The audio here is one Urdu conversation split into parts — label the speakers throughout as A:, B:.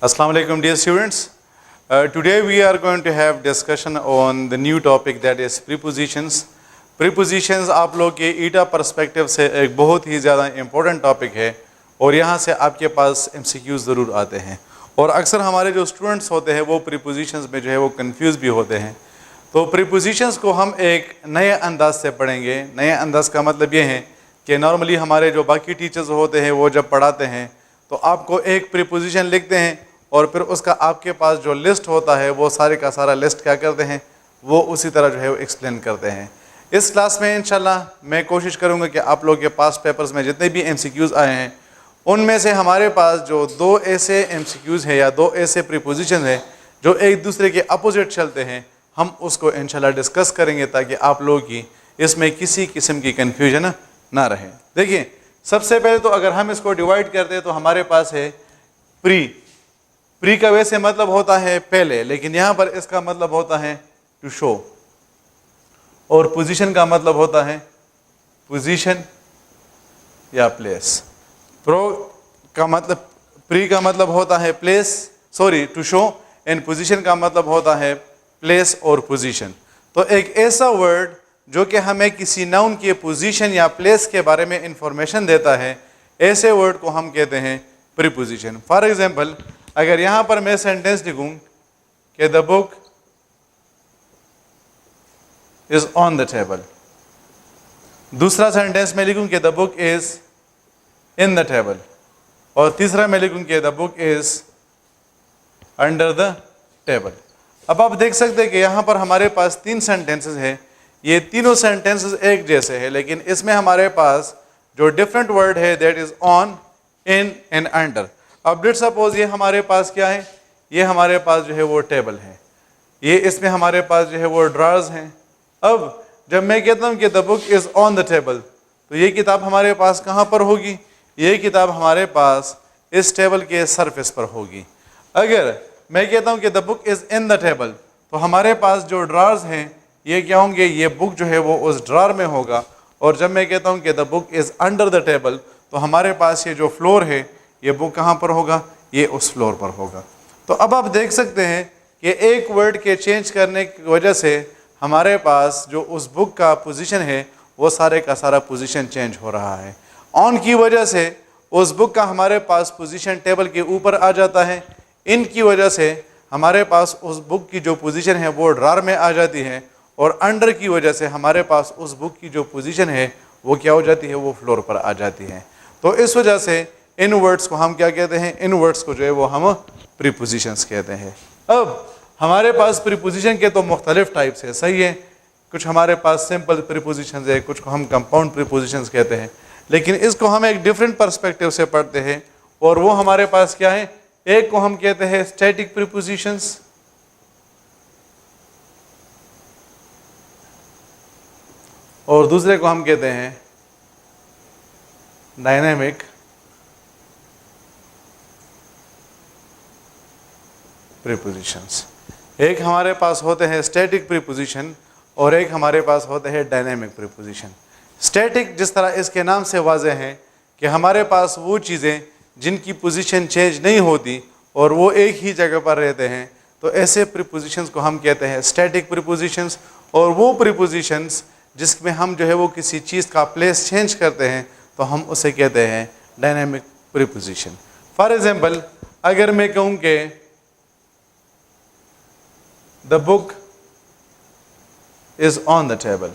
A: Assalamu alaikum dear students. Today we are going to have discussion on the new topic that is prepositions. Prepositions آپ لوگ کے ایٹا پرسپیکٹیو سے ایک بہت ہی زیادہ امپورٹنٹ ٹاپک ہے اور یہاں سے آپ کے پاس MCQs ضرور آتے ہیں اور اکثر ہمارے جو اسٹوڈنٹس ہوتے ہیں وہ prepositions میں جو ہے وہ کنفیوز بھی ہوتے ہیں. تو prepositions کو ہم ایک نئے انداز سے پڑھیں گے. نئے انداز کا مطلب یہ ہے کہ نارملی ہمارے جو باقی ٹیچرز ہوتے ہیں وہ جب پڑھاتے ہیں تو آپ کو ایک preposition لکھتے ہیں اور پھر اس کا آپ کے پاس جو لسٹ ہوتا ہے وہ سارے کا سارا لسٹ کیا کرتے ہیں وہ اسی طرح جو ہے وہ ایکسپلین کرتے ہیں. اس کلاس میں انشاءاللہ میں کوشش کروں گا کہ آپ لوگ کے پاس پیپرز میں جتنے بھی MCQs آئے ہیں ان میں سے ہمارے پاس جو دو ایسے MCQs ہیں یا دو ایسے prepositions ہیں جو ایک دوسرے کے اپوزٹ چلتے ہیں ہم اس کو انشاءاللہ ڈسکس کریں گے تاکہ آپ لوگوں کی اس میں کسی قسم کی کنفیوژن نہ رہے. دیکھیں سب سے پہلے تو اگر ہم اس کو ڈیوائڈ کرتے ہیں تو ہمارے پاس ہے پری کا ویسے مطلب ہوتا ہے پہلے لیکن یہاں پر اس کا مطلب ہوتا ہے ٹو شو اور پوزیشن کا مطلب ہوتا ہے پوزیشن یا پلیس. پری کا مطلب ہوتا ہے ٹو شو اینڈ پوزیشن کا مطلب ہوتا ہے پلیس اور پوزیشن. تو ایک ایسا ورڈ جو کہ ہمیں کسی ناؤن کی پوزیشن یا پلیس کے بارے میں انفارمیشن دیتا ہے ایسے ورڈ کو ہم کہتے ہیں پریپوزیشن. فار ایگزامپل اگر یہاں پر میں سینٹینس لکھوں کہ دا بک از آن دا ٹیبل, دوسرا سینٹینس میں لکھوں کہ دا بک از ان دا ٹیبل اور تیسرا میں لکھوں کہ دا بک از انڈر دا ٹیبل. اب آپ دیکھ سکتے ہیں کہ یہاں پر ہمارے پاس تین سینٹینسز ہیں. یہ تینوں سینٹینسز ایک جیسے ہیں لیکن اس میں ہمارے پاس جو ڈفرینٹ ورڈ ہے that is on, in and under. اب لیٹس سپوز یہ ہمارے پاس کیا ہے, یہ ہمارے پاس جو ہے وہ ٹیبل ہے, یہ اس میں ہمارے پاس جو ہے وہ ڈرارز ہیں. اب جب میں کہتا ہوں کہ دا بک از آن دا ٹیبل تو یہ کتاب ہمارے پاس کہاں پر ہوگی, یہ کتاب ہمارے پاس اس ٹیبل کے سرفیس پر ہوگی. اگر میں کہتا ہوں کہ دا بک از ان دا ٹیبل تو ہمارے پاس جو ڈرارز ہیں یہ کیا ہوں گے, یہ بک جو ہے وہ اس ڈرار میں ہوگا. اور جب میں کہتا ہوں کہ دا بک از انڈر دا ٹیبل تو ہمارے پاس یہ جو فلور ہے یہ بک کہاں پر ہوگا, یہ اس فلور پر ہوگا. تو اب آپ دیکھ سکتے ہیں کہ ایک ورڈ کے چینج کرنے کی وجہ سے ہمارے پاس جو اس بک کا پوزیشن ہے وہ سارے کا سارا پوزیشن چینج ہو رہا ہے. آن کی وجہ سے اس بک کا ہمارے پاس پوزیشن ٹیبل کے اوپر آ جاتا ہے. ان کی وجہ سے ہمارے پاس اس بک کی جو پوزیشن ہے وہ ڈرار میں آ جاتی ہے اور انڈر کی وجہ سے ہمارے پاس اس بک کی جو پوزیشن ہے وہ کیا ہو جاتی ہے, وہ فلور پر آ جاتی ہے. تو اس وجہ سے ان ورڈز کو ہم کیا کہتے ہیں, ان ورڈز کو جو ہے وہ ہم پریپوزیشنز کہتے ہیں. اب ہمارے پاس پریپوزیشن کے تو مختلف ٹائپس ہیں, صحیح ہے. کچھ ہمارے پاس سمپل پریپوزیشنز ہے, کچھ کو ہم کمپاؤنڈ پریپوزیشنز کہتے ہیں, لیکن اس کو ہم ایک ڈفرینٹ پرسپیکٹیو سے پڑھتے ہیں اور وہ ہمارے پاس کیا ہے, ایک کو ہم کہتے ہیں اسٹیٹک پریپوزیشنز اور دوسرے کو ہم کہتے ہیں ڈائنامک پریپوزیشنز. ایک ہمارے پاس ہوتے ہیں اسٹیٹک پریپوزیشن اور ایک ہمارے پاس ہوتے ہیں ڈائنامک پریپوزیشن. اسٹیٹک جس طرح اس کے نام سے واضح ہے کہ ہمارے پاس وہ چیزیں جن کی پوزیشن چینج نہیں ہوتی اور وہ ایک ہی جگہ پر رہتے ہیں تو ایسے پریپوزیشنز کو ہم کہتے ہیں اسٹیٹک پریپوزیشنز. اور وہ پریپوزیشنز جس میں ہم جو ہے وہ کسی چیز کا پلیس چینج کرتے ہیں تو ہم اسے کہتے ہیں ڈائنامک پریپوزیشن. فار ایگزامپل اگر میں کہوں کہ دا بک از آن دا ٹیبل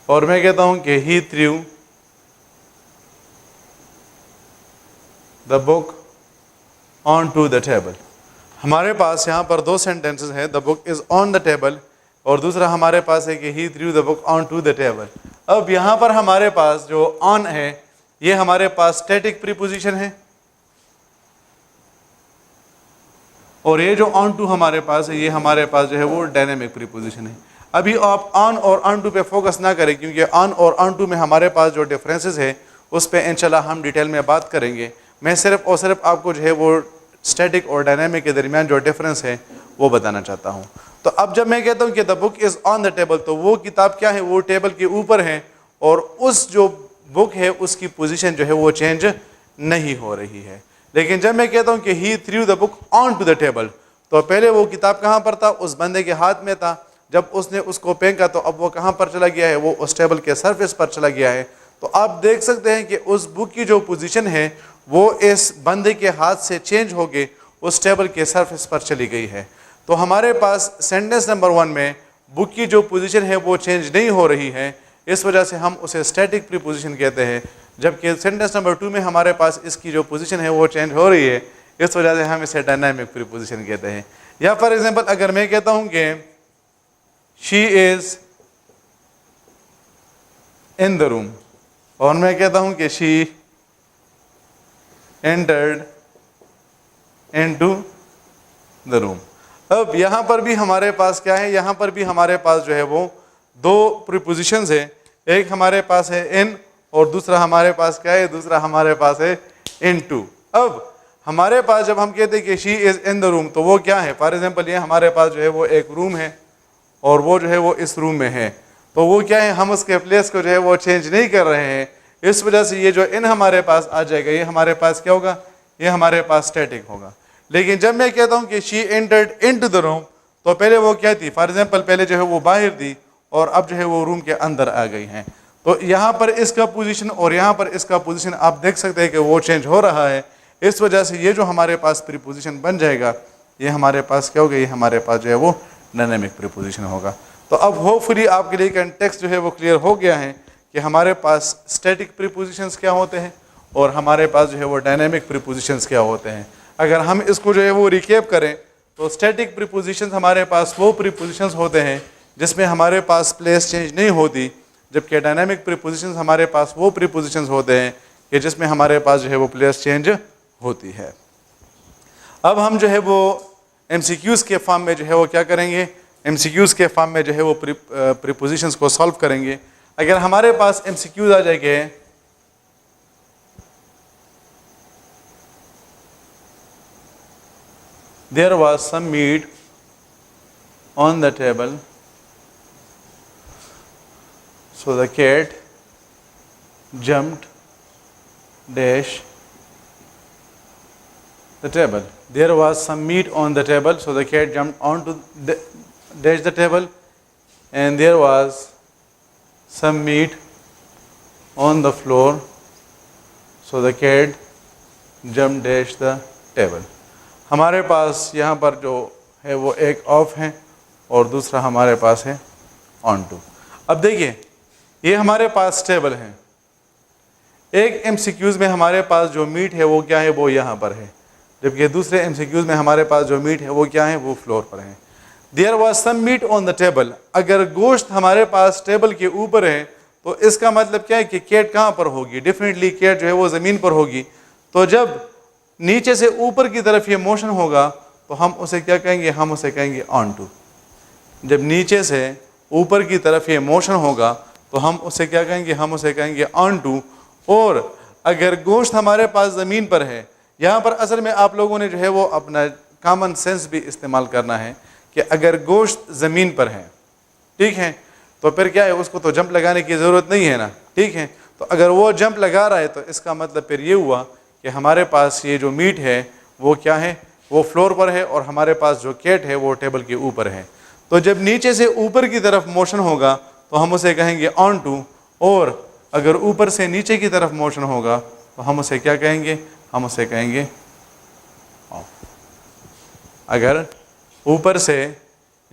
A: اور میں کہتا ہوں کہ he threw the book onto the table. ہمارے پاس یہاں پر دو سینٹینسز ہیں, دا بک از آن دا ٹیبل اور دوسرا ہمارے پاس ہے کہ he threw the book onto the table. اب یہاں پر ہمارے پاس جو آن ہے یہ ہمارے پاس اسٹیٹک پریپوزیشن ہے اور یہ جو آن ٹو ہمارے پاس ہے یہ ہمارے پاس جو ہے وہ ڈائنامک پریپوزیشن ہے. ابھی آپ آن اور آن ٹو پہ فوکس نہ کریں کیونکہ آن اور آن ٹو میں ہمارے پاس جو ڈفرینسز ہے اس پہ انشاءاللہ ہم ڈیٹیل میں بات کریں گے. میں صرف اور صرف آپ کو جو ہے وہ اسٹیٹک اور ڈائنامک کے درمیان جو ڈفرینس ہے وہ بتانا چاہتا ہوں. تو اب جب میں کہتا ہوں کہ دا بک از آن دا ٹیبل تو وہ کتاب کیا ہے, وہ ٹیبل کے اوپر ہے اور اس جو بک ہے اس کی پوزیشن جو ہے وہ چینج نہیں ہو رہی ہے. لیکن جب میں کہتا ہوں کہ he threw the book onto the table, تو پہلے وہ کتاب کہاں پر تھا؟ اس بندے کے ہاتھ میں تھا. جب اس نے اس کو پھینکا تو اب وہ کہاں پر چلا گیا ہے؟ وہ اس ٹیبل کے سرفیس پر چلا گیا ہے. تو آپ دیکھ سکتے ہیں کہ اس بک کی جو پوزیشن ہے وہ اس بندے کے ہاتھ سے چینج ہو کے اس ٹیبل کے سرفیس پر چلی گئی ہے. تو ہمارے پاس سینٹنس نمبر 1 میں بک کی جو پوزیشن ہے وہ چینج نہیں ہو رہی ہے، اس وجہ سے ہم اسے اسٹیٹک پریپوزیشن کہتے ہیں. جبکہ سینٹنس نمبر 2 میں ہمارے پاس اس کی جو پوزیشن ہے وہ چینج ہو رہی ہے، اس وجہ سے ہم اسے ڈائنامک پریپوزیشن کہتے ہیں. یا فار ایگزامپل اگر میں کہتا ہوں کہ شی از ان دا روم، اور میں کہتا ہوں کہ شی انٹرڈ انٹو دا روم. اب یہاں پر بھی ہمارے پاس کیا ہے؟ یہاں پر بھی ہمارے پاس جو ہے وہ دو پریپوزیشنز ہیں. ایک ہمارے پاس ہے ان، اور دوسرا ہمارے پاس کیا ہے؟ دوسرا ہمارے پاس ہے انٹو. اب ہمارے پاس جب ہم کہتے ہیں کہ شی از ان دا روم، تو وہ کیا ہے؟ فار ایگزامپل یہ ہمارے پاس جو ہے وہ ایک روم ہے اور وہ جو ہے وہ اس روم میں ہے. تو وہ کیا ہے؟ ہم اس کے پلیس کو جو ہے وہ چینج نہیں کر رہے ہیں، اس وجہ سے یہ جو ان ہمارے پاس آ جائے گا یہ ہمارے پاس کیا ہوگا؟ یہ ہمارے پاس اسٹیٹک ہوگا. لیکن جب میں کہتا ہوں کہ شی انٹرڈ انٹو دا روم، تو پہلے وہ کیا تھی؟ فار ایگزامپل پہلے جو ہے وہ باہر تھی اور اب جو ہے وہ روم کے اندر آ گئی ہیں. تو یہاں پر اس کا پوزیشن اور یہاں پر اس کا پوزیشن آپ دیکھ سکتے ہیں کہ وہ چینج ہو رہا ہے. اس وجہ سے یہ جو ہمارے پاس پریپوزیشن بن جائے گا یہ ہمارے پاس کیا ہوگا؟ یہ ہمارے پاس جو ہے وہ ڈائنامک پریپوزیشن ہوگا. تو اب ہوپ فلی آپ کے لیے کنٹیکسٹ جو ہے وہ کلیئر ہو گیا ہے کہ ہمارے پاس اسٹیٹک پریپوزیشنز کیا ہوتے ہیں اور ہمارے پاس جو ہے وہ ڈائنامک پریپوزیشنز کیا ہوتے ہیں. اگر ہم اس کو جو ہے وہ ریکیپ کریں تو اسٹیٹک پریپوزیشنز ہمارے پاس وہ پریپوزیشنز ہوتے ہیں جس میں ہمارے پاس پلیس چینج نہیں ہوتی، جبکہ ڈائنامک پریپوزیشنز ہمارے پاس وہ پریپوزیشنز ہوتے ہیں کہ جس میں ہمارے پاس جو ہے وہ پلیس چینج ہوتی ہے. اب ہم جو ہے وہ ایم سی کیوز کے فارم میں جو ہے وہ کیا کریں گے؟ ایم سی کیوز کے فارم میں جو ہے وہ پریپوزیشنز کو سالو کریں گے. اگر ہمارے پاس ایم سی کیوز آ جائے گے there was some meat on the table, so the cat jumped dash the table. There was some meat on the table, so the cat jumped onto dash the table, and there was some meat on the floor, so the cat jumped dash the table. ہمارے پاس یہاں پر جو ہے وہ ایک آف ہے اور دوسرا ہمارے پاس ہے آن ٹو. اب دیکھیے یہ ہمارے پاس ٹیبل ہے. ایک ایم سی کیوز میں ہمارے پاس جو میٹ ہے وہ کیا ہے؟ وہ یہاں پر ہے. جبکہ دوسرے ایم سی کیوز میں ہمارے پاس جو میٹ ہے وہ کیا ہے؟ وہ فلور پر ہے. There was some meat on the table. اگر گوشت ہمارے پاس ٹیبل کے اوپر ہے تو اس کا مطلب کیا ہے کہ کیٹ کہاں پر ہوگی؟ ڈیفینیٹلی کیٹ جو ہے وہ زمین پر ہوگی. تو جب نیچے سے اوپر کی طرف یہ موشن ہوگا تو ہم اسے کیا کہیں گے؟ ہم اسے کہیں گے آن ٹو. جب نیچے سے اوپر کی طرف یہ موشن ہوگا تو ہم اسے کیا کہیں گے؟ ہم اسے کہیں گے آن ٹو. اور اگر گوشت ہمارے پاس زمین پر ہے، یہاں پر اصل میں آپ لوگوں نے جو ہے وہ اپنا کامن سینس بھی استعمال کرنا ہے کہ اگر گوشت زمین پر ہے، ٹھیک ہے، تو پھر کیا ہے؟ اس کو تو جمپ لگانے کی ضرورت نہیں ہے نا، ٹھیک ہے. تو اگر وہ جمپ لگا رہا ہے تو اس کا مطلب پھر یہ ہوا کہ ہمارے پاس یہ جو میٹ ہے وہ کیا ہے؟ وہ فلور پر ہے اور ہمارے پاس جو کیٹ ہے وہ ٹیبل کے اوپر ہے. تو جب نیچے سے اوپر کی طرف موشن ہوگا تو ہم اسے کہیں گے آن ٹو، اور اگر اوپر سے نیچے کی طرف موشن ہوگا تو ہم اسے کیا کہیں گے؟ ہم اسے کہیں گے آف. اگر اوپر سے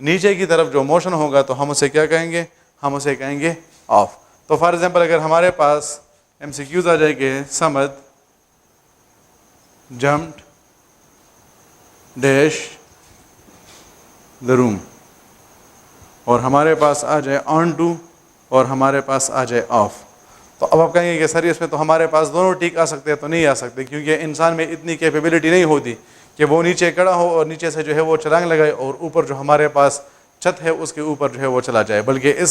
A: نیچے کی طرف جو موشن ہوگا تو ہم اسے کیا کہیں گے؟ ہم اسے کہیں گے آف. تو فار ایگزامپل اگر ہمارے پاس ایم سی کیوز آ جائے گے Samad jumped dash the room، اور ہمارے پاس آ جائے آن ٹو اور ہمارے پاس آ جائے آف. تو اب آپ کہیں گے کہ سر اس میں تو ہمارے پاس دونوں ٹھیک آ سکتے ہیں. تو نہیں آ سکتے، کیونکہ انسان میں اتنی کیپیبلٹی نہیں ہوتی کہ وہ نیچے کھڑا ہو اور نیچے سے جو ہے وہ چھلانگ لگائے اور اوپر جو ہمارے پاس چھت ہے اس کے اوپر جو ہے وہ چلا جائے. بلکہ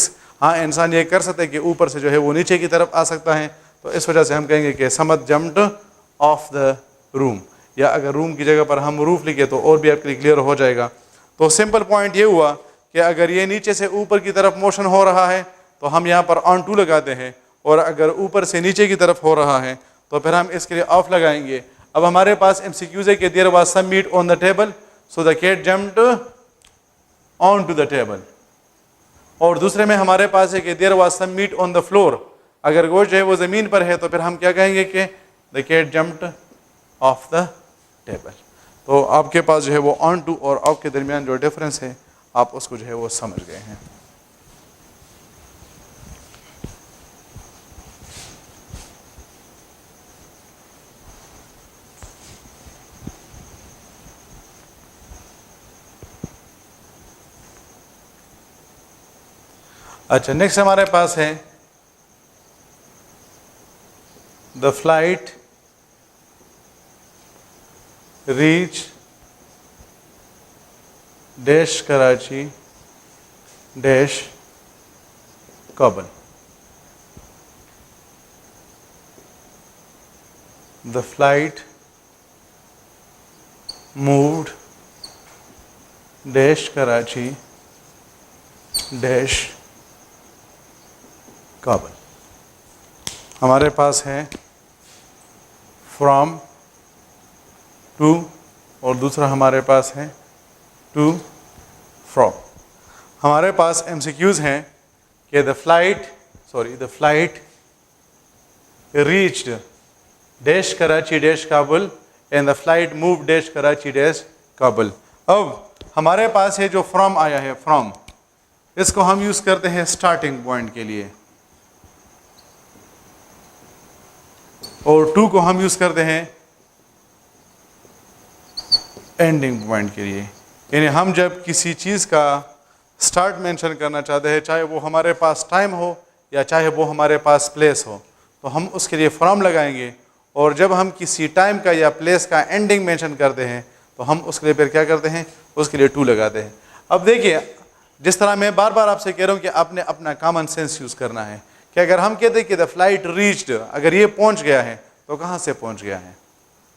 A: ہاں انسان یہ کر سکتے کہ اوپر سے جو ہے وہ نیچے کی طرف آ سکتا ہے. تو اس وجہ سے ہم کہیں گے کہ سمت جمپڈ آف دا روم، یا اگر روم کی جگہ پر ہم روف لکھے تو اور بھی آپ کے لیے کلیئر ہو جائے گا. تو سمپل پوائنٹ یہ ہوا کہ اگر یہ نیچے سے اوپر کی طرف موشن ہو رہا ہے تو ہم یہاں پر آن ٹو لگاتے ہیں، اور اگر اوپر سے نیچے کی طرف ہو رہا ہے تو پھر ہم اس کے لیے آف لگائیں گے. اب ہمارے پاس MCQs ہے کہ there was some meat on the table, so the cat jumped onto the table. اور دوسرے میں ہمارے پاس ہے کہ there was some meat on the floor. اگر گوشت جو ہے وہ زمین پر ہے تو پھر ہم کیا کہیں گے کہ the cat jumped off the table. تو آپ کے پاس جو ہے وہ on to اور off کے درمیان جو ڈفرنس ہے آپ اس کو جو ہے وہ سمجھ گئے ہیں. اچھا نیکسٹ ہمارے پاس ہے the flight reached dash Karachi dash Kabul. The flight moved dash Karachi dash Kabul. ہمارے پاس ہے فرام ٹو اور دوسرا ہمارے پاس ہے ٹو فرام. ہمارے پاس MCQs ہیں کہ the flight reached dash Karachi dash Kabul and the flight moved dash Karachi dash Kabul. اب ہمارے پاس ہے جو فرام آیا ہے فرام، اس کو ہم یوز کرتے ہیں اسٹارٹنگ پوائنٹ کے لیے اور ٹو کو ہم یوز کرتے ہیں اینڈنگ پوائنٹ کے لیے. یعنی ہم جب کسی چیز کا سٹارٹ مینشن کرنا چاہتے ہیں، چاہے وہ ہمارے پاس ٹائم ہو یا چاہے وہ ہمارے پاس پلیس ہو، تو ہم اس کے لیے فرام لگائیں گے. اور جب ہم کسی ٹائم کا یا پلیس کا اینڈنگ مینشن کرتے ہیں تو ہم اس کے لیے پھر کیا کرتے ہیں، اس کے لیے ٹو لگاتے ہیں. اب دیکھیے جس طرح میں بار بار آپ سے کہہ رہا ہوں کہ آپ نے اپنا کامن سینس یوز کرنا ہے کہ اگر ہم کہتے ہیں کہ دا فلائٹ ریچڈ، اگر یہ پہنچ گیا ہے تو کہاں سے پہنچ گیا ہے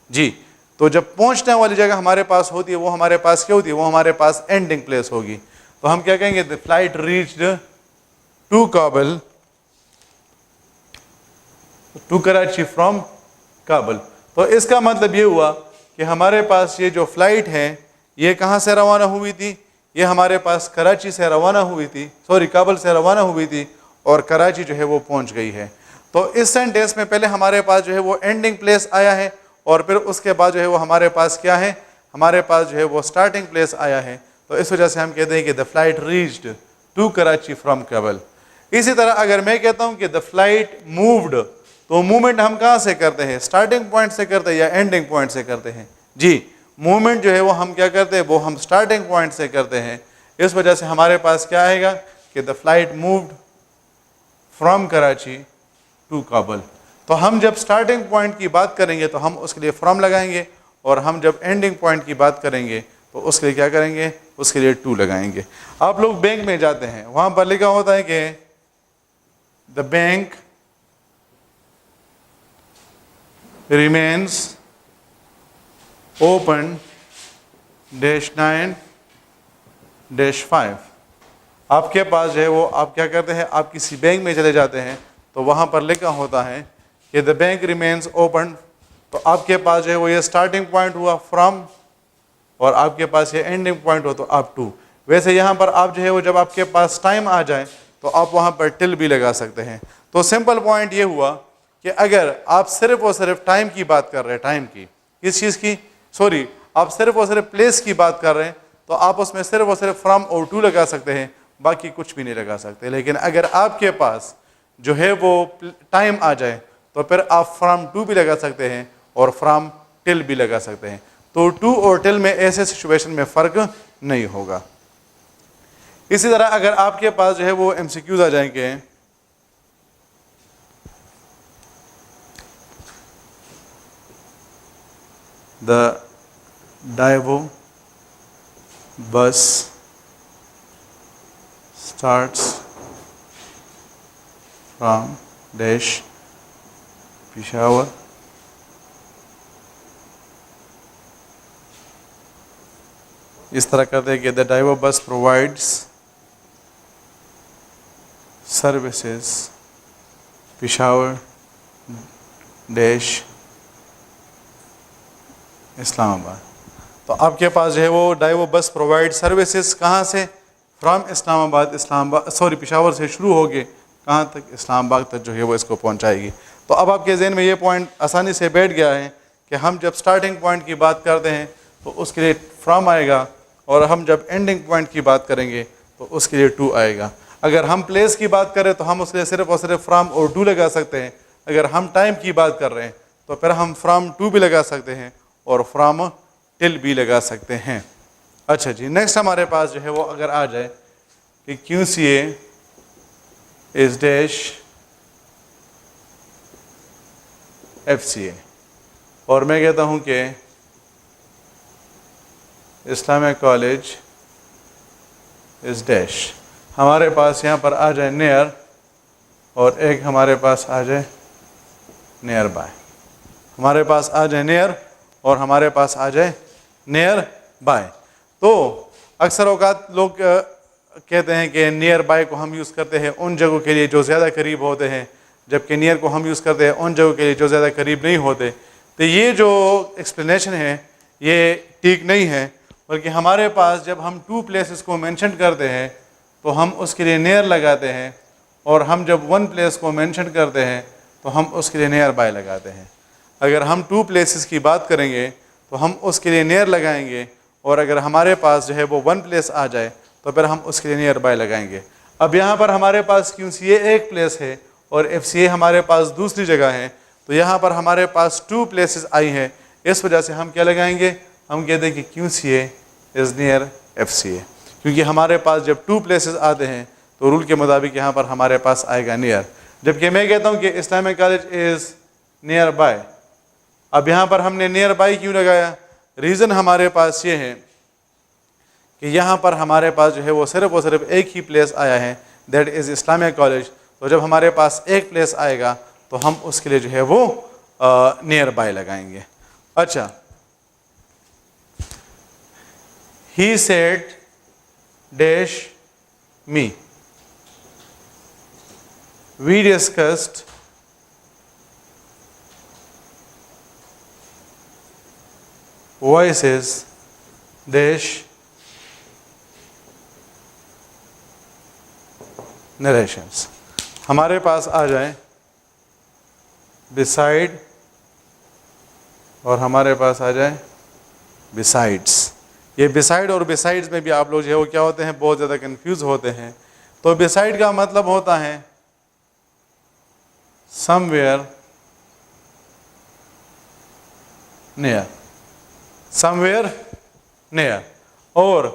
A: جی. تو جب پہنچنے والی جگہ ہمارے پاس ہوتی ہے وہ ہمارے پاس کیا ہوتی ہے، وہ ہمارے پاس اینڈنگ پلیس ہوگی. تو ہم کیا کہیں گے، the flight reached to Kabul, to Karachi from Kabul. تو اس کا مطلب یہ ہوا کہ ہمارے پاس یہ جو فلائٹ ہے یہ کہاں سے روانہ ہوئی تھی، یہ ہمارے پاس کراچی سے روانہ ہوئی تھی، کابل سے روانہ ہوئی تھی اور کراچی جو ہے وہ پہنچ گئی ہے. تو اس سینٹینس میں پہلے ہمارے پاس جو ہے وہ اینڈنگ پلیس آیا ہے اور پھر اس کے بعد جو ہے وہ ہمارے پاس کیا ہے، ہمارے پاس جو ہے وہ سٹارٹنگ پلیس آیا ہے. تو اس وجہ سے ہم کہتے ہیں کہ the flight reached to Karachi from Kabul. اسی طرح اگر میں کہتا ہوں کہ دا فلائٹ مووڈ، تو موومنٹ ہم کہاں سے کرتے ہیں، سٹارٹنگ پوائنٹ سے کرتے ہیں یا اینڈنگ پوائنٹ سے کرتے ہیں جی. موومنٹ جو ہے وہ ہم کیا کرتے ہیں، وہ ہم سٹارٹنگ پوائنٹ سے کرتے ہیں. اس وجہ سے ہمارے پاس کیا آئے گا کہ the flight moved from Karachi to Kabul. تو ہم جب سٹارٹنگ پوائنٹ کی بات کریں گے تو ہم اس کے لیے فرام لگائیں گے اور ہم جب اینڈنگ پوائنٹ کی بات کریں گے تو اس کے لیے کیا کریں گے، اس کے لیے ٹو لگائیں گے. آپ لوگ بینک میں جاتے ہیں، وہاں پر لکھا ہوتا ہے کہ دا بینک ریمینس اوپن -9-5. آپ کے پاس جو ہے وہ آپ کیا کرتے ہیں، آپ کسی بینک میں چلے جاتے ہیں تو وہاں پر لکھا ہوتا ہے کہ دا بینک ریمینس اوپن. تو آپ کے پاس جو ہے وہ یہ سٹارٹنگ پوائنٹ ہوا فرام اور آپ کے پاس یہ اینڈنگ پوائنٹ ہو تو آپ ٹو. ویسے یہاں پر آپ جو ہے وہ جب آپ کے پاس ٹائم آ جائے تو آپ وہاں پر ٹل بھی لگا سکتے ہیں. تو سمپل پوائنٹ یہ ہوا کہ اگر آپ صرف اور صرف ٹائم کی بات کر رہے ہیں، ٹائم کی کس چیز کی، آپ صرف اور صرف پلیس کی بات کر رہے ہیں تو آپ اس میں صرف اور صرف فرام اور ٹو لگا سکتے ہیں، باقی کچھ بھی نہیں لگا سکتے. لیکن اگر آپ کے پاس جو ہے وہ ٹائم آ جائے تو پھر آپ فرام ٹو بھی لگا سکتے ہیں اور فرام ٹل بھی لگا سکتے ہیں. تو ٹو اور ٹل میں ایسے سچویشن میں فرق نہیں ہوگا. اسی طرح اگر آپ کے پاس جو ہے وہ MCQs آ جائیں گے، the Daewoo bus starts from dash Peshawar اس طرح کرتے ہیں کہ the Daewoo bus provides services Peshawar dash اسلام آباد. تو آپ کے پاس جو ہے وہ ڈائیو بس پرووائڈ سروسز کہاں سے؟ فرام اسلام آباد پشاور سے شروع ہوگی کہاں تک؟ اسلام آباد تک جو ہے وہ اس کو پہنچائے گی. تو اب آپ کے ذہن میں یہ پوائنٹ آسانی سے بیٹھ گیا ہے کہ ہم جب سٹارٹنگ پوائنٹ کی بات کرتے ہیں تو اس کے لیے فرام آئے گا, اور ہم جب اینڈنگ پوائنٹ کی بات کریں گے تو اس کے لیے ٹو آئے گا. اگر ہم پلیس کی بات کریں تو ہم اس کے لیے صرف اور صرف فرام اور ٹو لگا سکتے ہیں. اگر ہم ٹائم کی بات کر رہے ہیں تو پھر ہم فرام ٹو بھی لگا سکتے ہیں اور فرام ٹل بھی لگا سکتے ہیں. اچھا جی, نیکسٹ ہمارے پاس جو ہے وہ اگر آ جائے کہ کیو سی اے از ڈیش ایف سی اے, اور میں کہتا ہوں کہ اسلامک کالج از ڈیش. ہمارے پاس یہاں پر آ جائے نیئر, اور ایک ہمارے پاس آ جائے نیئر بائی. ہمارے پاس آ جائے نیئر اور ہمارے پاس آ جائے نیئر بائی. تو اکثر اوقات لوگ کہتے ہیں کہ نیئر بائی کو ہم یوز کرتے ہیں ان جگہوں کے لیے جو زیادہ قریب ہوتے ہیں, جبکہ نیئر کو ہم یوز کرتے ہیں ان جگہوں کے لیے جو زیادہ قریب نہیں ہوتے. تو یہ جو ایکسپلینیشن ہے یہ ٹھیک نہیں ہے, بلکہ ہمارے پاس جب ہم ٹو پلیسز کو مینشن کرتے ہیں تو ہم اس کے لیے نیئر لگاتے ہیں, اور ہم جب ون پلیس کو مینشن کرتے ہیں تو ہم اس کے لیے نیئر بائی لگاتے ہیں. اگر ہم ٹو پلیسز کی بات کریں گے تو ہم اس کے لیے نیئر لگائیں گے, اور اگر ہمارے پاس جو ہے وہ ون پلیس آ جائے تو پھر ہم اس کے لیے نیئر بائی لگائیں گے. اب یہاں پر ہمارے پاس کیوں سی اے ایک پلیس ہے اور ایف سی اے ہمارے پاس دوسری جگہ ہے, تو یہاں پر ہمارے پاس ٹو پلیسز آئی ہیں. اس وجہ سے ہم کیا لگائیں گے؟ ہم کہتے ہیں کہ کیوں سی اے از نیئر ایف سی اے, کیونکہ ہمارے پاس جب ٹو پلیسز آتے ہیں تو رول کے مطابق یہاں پر ہمارے پاس آئے گا نیئر. جبکہ میں کہتا ہوں کہ Islamic college is near by. اب یہاں پر ہم نے نیئر بائی کیوں لگایا؟ ریزن ہمارے پاس یہ ہے کہ یہاں پر ہمارے پاس جو ہے وہ صرف اور صرف ایک ہی پلیس آیا ہے, دیٹ از اسلامک کالج. تو جب ہمارے پاس ایک پلیس آئے گا تو ہم اس کے لیے جو ہے وہ نیئر بائی لگائیں گے. اچھا, he said dash me, we discussed voices dash narrations. ہمارے پاس آ جائیں beside, اور ہمارے پاس آ جائیں besides. یہ beside اور besides میں بھی آپ لوگ جو ہے وہ کیا ہوتے ہیں, بہت زیادہ کنفیوز ہوتے ہیں. تو beside کا مطلب ہوتا ہے somewhere near, somewhere near, اور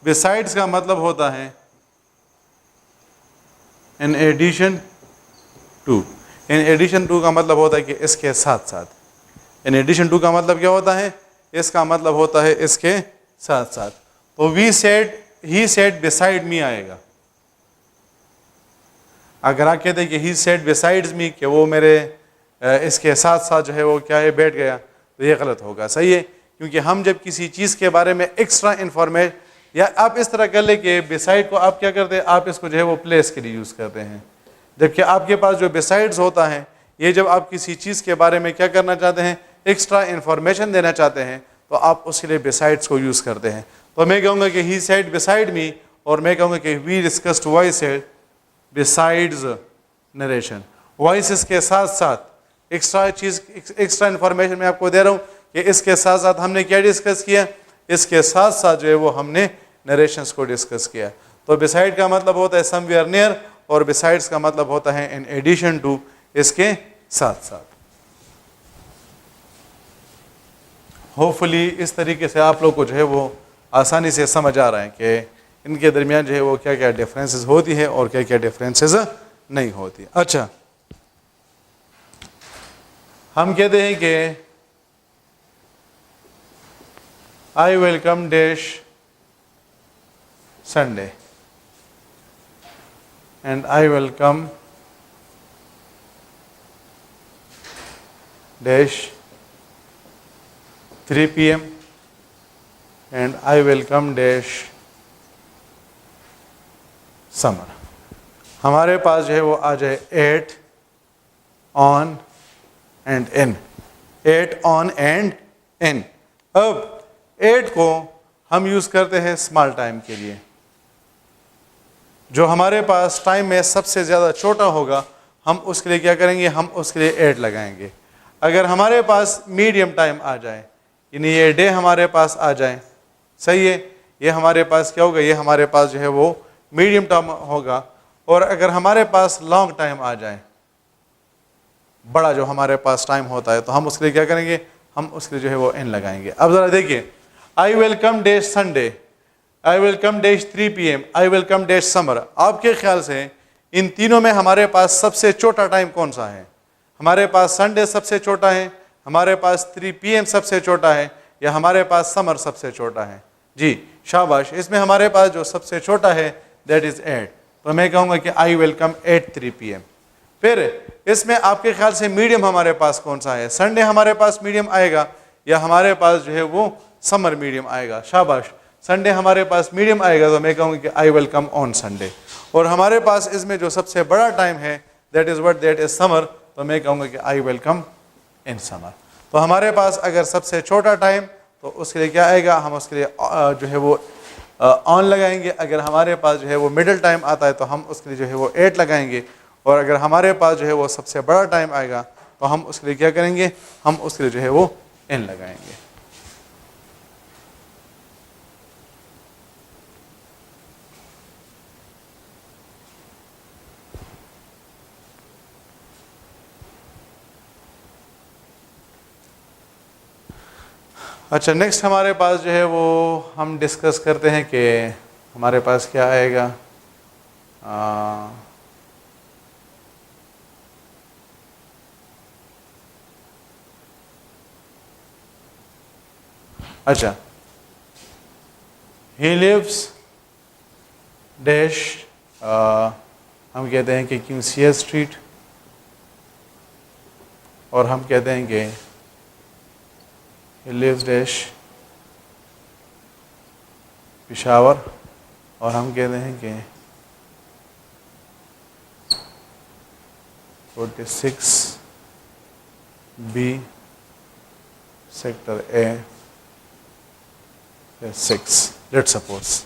A: besides کا مطلب ہوتا ہے in addition to. in addition to کا مطلب ہوتا ہے کہ اس کے ساتھ ساتھ. in addition to کا مطلب کیا ہوتا ہے؟ اس کا مطلب ہوتا ہے اس کے ساتھ ساتھ. تو we said, he said beside me آئے گا. اگر آپ کہتے ہیں کہ he said besides me, کہ وہ میرے اس کے ساتھ ساتھ جو ہے وہ کیا ہے بیٹھ گیا, تو یہ غلط ہوگا. صحیح ہے, کیونکہ ہم جب کسی چیز کے بارے میں ایکسٹرا انفارمیشن, یا آپ اس طرح کر لیں کہ beside کو آپ کیا کرتے ہیں, آپ اس کو جو ہے وہ پلیس کے لیے یوز کرتے ہیں. جبکہ آپ کے پاس جو besides ہوتا ہے, یہ جب آپ کسی چیز کے بارے میں کیا کرنا چاہتے ہیں, ایکسٹرا انفارمیشن دینا چاہتے ہیں, تو آپ اس کے لیے besides کو یوز کرتے ہیں. تو میں کہوں گا کہ he said beside me, اور میں کہوں گا کہ we discussed voices besides narration. voices کے ساتھ ساتھ ایکسٹرا چیز, ایکسٹرا انفارمیشن میں آپ کو دے رہا ہوں کہ اس کے ساتھ ساتھ ہم نے کیا ڈسکس کیا, اس کے ساتھ ساتھ جو ہے وہ ہم نے نریشنز کو ڈسکس کیا. تو beside کا مطلب ہوتا ہے somewhere near, اور besides کا مطلب ہوتا ہے in addition to, اس کے ساتھ ساتھ. ہوپ فلی اس طریقے سے آپ لوگ کو جو ہے وہ آسانی سے سمجھ آ رہا ہے کہ ان کے درمیان جو ہے وہ کیا کیا ڈفرینسز ہوتی ہیں اور کیا کیا ڈفرینسز نہیں ہوتی. اچھا, ہم کہتے ہیں کہ I welcome dash Sunday, and I welcome dash 3 p.m. and I welcome dash summer. ہمارے پاس جو ہے وہ آ جائے 8 on and in, 8 on and in. اب 8 کو ہم یوز کرتے ہیں اسمال ٹائم کے لیے. جو ہمارے پاس ٹائم میں سب سے زیادہ چھوٹا ہوگا ہم اس کے لیے کیا کریں گے, ہم اس کے لیے 8 لگائیں گے. اگر ہمارے پاس میڈیم ٹائم آ جائے, یعنی یہ ڈے ہمارے پاس آ جائے, صحیح ہے, یہ ہمارے پاس کیا ہوگا, یہ ہمارے پاس جو ہے وہ میڈیم ٹائم ہوگا. اور اگر ہمارے پاس لانگ ٹائم آ جائے, بڑا جو ہمارے پاس ٹائم ہوتا ہے, تو ہم اس کے لیے کیا کریں گے, ہم اس کے لیے جو ہے وہ n لگائیں گے. اب ذرا دیکھیے, I will come dash Sunday, I will come dash 3 PM, I will come dash summer. آپ کے خیال سے ان تینوں میں ہمارے پاس سب سے چھوٹا ٹائم کون سا ہے؟ ہمارے پاس سنڈے سب سے چھوٹا ہے, ہمارے پاس 3 PM سب سے چھوٹا ہے, یا ہمارے پاس سمر سب سے چھوٹا ہے؟ جی شاباش, اس میں ہمارے پاس جو سب سے چھوٹا ہے دیٹ از 8. تو میں کہوں گا کہ I will come at 3 PM. پھر اس میں آپ کے خیال سے میڈیم ہمارے پاس کون سا ہے؟ سنڈے ہمارے پاس میڈیم آئے گا, یا ہمارے پاس جو ہے وہ سمر میڈیم آئے گا؟ شاباش, سنڈے ہمارے پاس میڈیم آئے گا, تو میں کہوں گا کہ I will come on Sunday. اور ہمارے پاس اس میں جو سب سے بڑا ٹائم ہے دیٹ از سمر, تو میں کہوں گا کہ آئی ویل کم ان سمر. تو ہمارے پاس اگر سب سے چھوٹا ٹائم, تو اس کے لیے کیا آئے گا, ہم اس کے لیے جو ہے وہ آن لگائیں گے. اگر ہمارے پاس جو ہے وہ مڈل ٹائم آتا ہے تو ہم اس کے لیے جو ہے وہ 8 لگائیں گے. اور اگر ہمارے پاس جو ہے وہ سب سے بڑا ٹائم آئے گا تو ہم اس کے لیے کیا کریں گے, ہم اس کے لیے جو ہے وہ n لگائیں گے. اچھا, نیکسٹ ہمارے پاس جو ہے وہ ہم ڈسکس کرتے ہیں کہ ہمارے پاس کیا آئے گا. اچھا, ہی لیوز ڈیش, ہم کہتے ہیں کہ QCS اسٹریٹ, اور ہم کہتے ہیں کہ ہی لیوز ڈیش پشاور, اور ہم کہتے ہیں کہ 46B sector A 6. Let suppose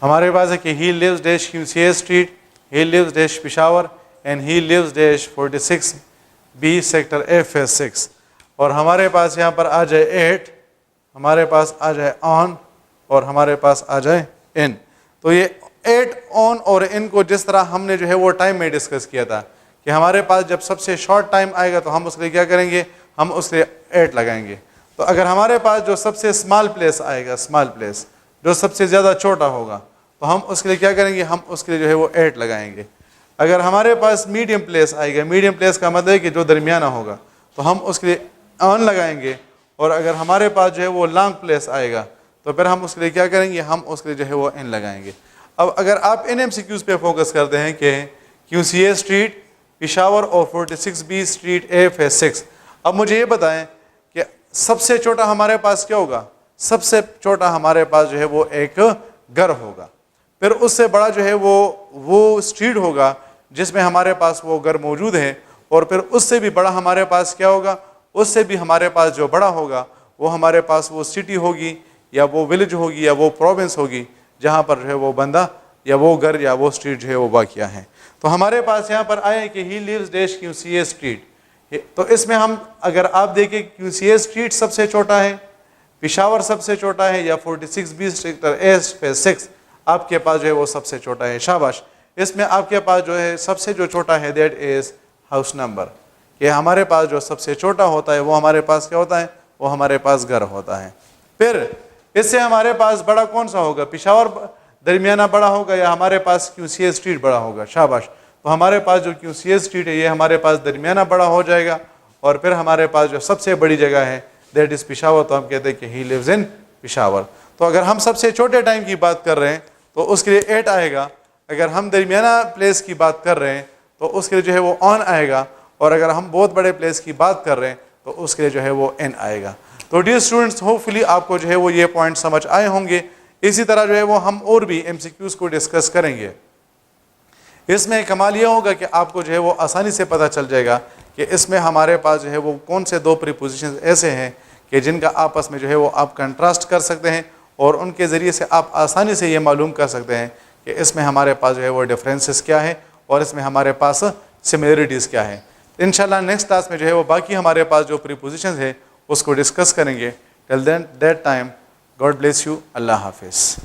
A: ہمارے پاس ہے کہ he leaves dash QCS street, he leaves dash Peshawar, and he leaves dash 46B sector A phase 6. اور ہمارے پاس یہاں پر آ جائے 8, ہمارے پاس آ جائے آن, اور ہمارے پاس آ جائے n. تو یہ 8 آن اور n کو جس طرح ہم نے جو ہے وہ ٹائم میں ڈسکس کیا تھا کہ ہمارے پاس جب سب سے شارٹ ٹائم آئے گا تو ہم اس کے لیے کیا کریں گے, ہم اس کے لیے 8 لگائیں گے. تو اگر ہمارے پاس جو سب سے اسمال پلیس آئے گا, اسمال پلیس جو سب سے زیادہ چھوٹا ہوگا, تو ہم اس کے لیے کیا کریں گے, ہم اس کے لیے جو ہے وہ 8 لگائیں گے. اگر ہمارے پاس میڈیم پلیس آئے گا, میڈیم پلیس کا مطلب ہے کہ جو درمیانہ ہوگا, تو ہم اس کے لیے آن لگائیں گے. اور اگر ہمارے پاس جو ہے وہ لانگ پلیس آئے گا تو پھر ہم اس کے لیے کیا کریں گے, ہم اس کے لیے جو ہے وہ n لگائیں گے. اب اگر آپ ان MCQs پہ فوکس کرتے ہیں کہ QCS اسٹریٹ پشاور اور 46B اسٹریٹ A phase 6, اب مجھے یہ بتائیں کہ سب سے چھوٹا ہمارے پاس کیا ہوگا؟ سب سے چھوٹا ہمارے پاس جو ہے وہ ایک گھر ہوگا. پھر اس سے بڑا جو ہے وہ اسٹریٹ ہوگا جس میں ہمارے پاس وہ گھر موجود ہے. اور پھر اس سے بھی بڑا ہمارے پاس کیا ہوگا, اس سے بھی ہمارے پاس جو بڑا ہوگا وہ ہمارے پاس وہ سٹی ہوگی, یا وہ ولیج ہوگی, یا وہ پروونس ہوگی جہاں پر جو ہے وہ بندہ یا وہ گھر یا وہ اسٹریٹ جو ہے وہ واقع ہے. تو ہمارے پاس یہاں پر آئے کہ he leaves dash QCS street. تو اس میں ہم اگر آپ دیکھیں QCS اسٹریٹ سب سے چھوٹا ہے, پشاور سب سے چھوٹا ہے, یا 46B سیکٹر A phase 6 آپ کے پاس جو ہے وہ سب سے چھوٹا ہے. شاباش, اس میں آپ کے پاس جو ہے سب سے جو چھوٹا ہے دیٹ از ہاؤس نمبر, کہ ہمارے پاس جو سب سے چھوٹا ہوتا ہے وہ ہمارے پاس کیا ہوتا ہے, وہ ہمارے پاس گھر ہوتا ہے. پھر اس سے ہمارے پاس بڑا کون سا ہوگا, پشاور درمیانہ بڑا ہوگا, یا ہمارے پاس QCS اسٹریٹ بڑا ہوگا؟ شاباش, تو ہمارے پاس جو QCS اسٹریٹ ہے یہ ہمارے پاس درمیانہ بڑا ہو جائے گا. اور پھر ہمارے پاس جو سب سے بڑی جگہ ہے دیٹ از پشاور, تو ہم کہتے ہیں کہ ہی لیوز ان پشاور. تو اگر ہم سب سے چھوٹے ٹائم کی بات کر رہے ہیں تو اس کے لیے 8 آئے گا. اگر ہم درمیانہ پلیس کی بات کر رہے ہیں تو اس کے لیے جو ہے وہ آن آئے گا. اور اگر ہم بہت بڑے پلیس کی بات کر رہے ہیں تو اس کے لیے جو ہے وہ n آئے گا. تو ڈیئر اسٹوڈنٹس, ہوپ فلی آپ کو جو ہے وہ یہ پوائنٹ سمجھ آئے ہوں گے. اسی طرح جو ہے وہ ہم اور بھی MCQs کو ڈسکس کریں گے. اس میں کمال یہ ہوگا کہ آپ کو جو ہے وہ آسانی سے پتہ چل جائے گا کہ اس میں ہمارے پاس جو ہے وہ کون سے 2 پریپوزیشنز ایسے ہیں کہ جن کا آپس میں جو ہے وہ آپ کنٹراسٹ کر سکتے ہیں اور ان کے ذریعے سے آپ آسانی سے یہ معلوم کر سکتے ہیں کہ اس میں ہمارے پاس جو ہے وہ ڈفرینسز کیا ہیں اور اس میں ہمارے پاس سملیرٹیز کیا ہیں. انشاءاللہ نیکسٹ کلاس میں جو ہے وہ باقی ہمارے پاس جو پریپوزیشنز ہے اس کو ڈسکس کریں گے. Till then that time God bless you. Allah حافظ.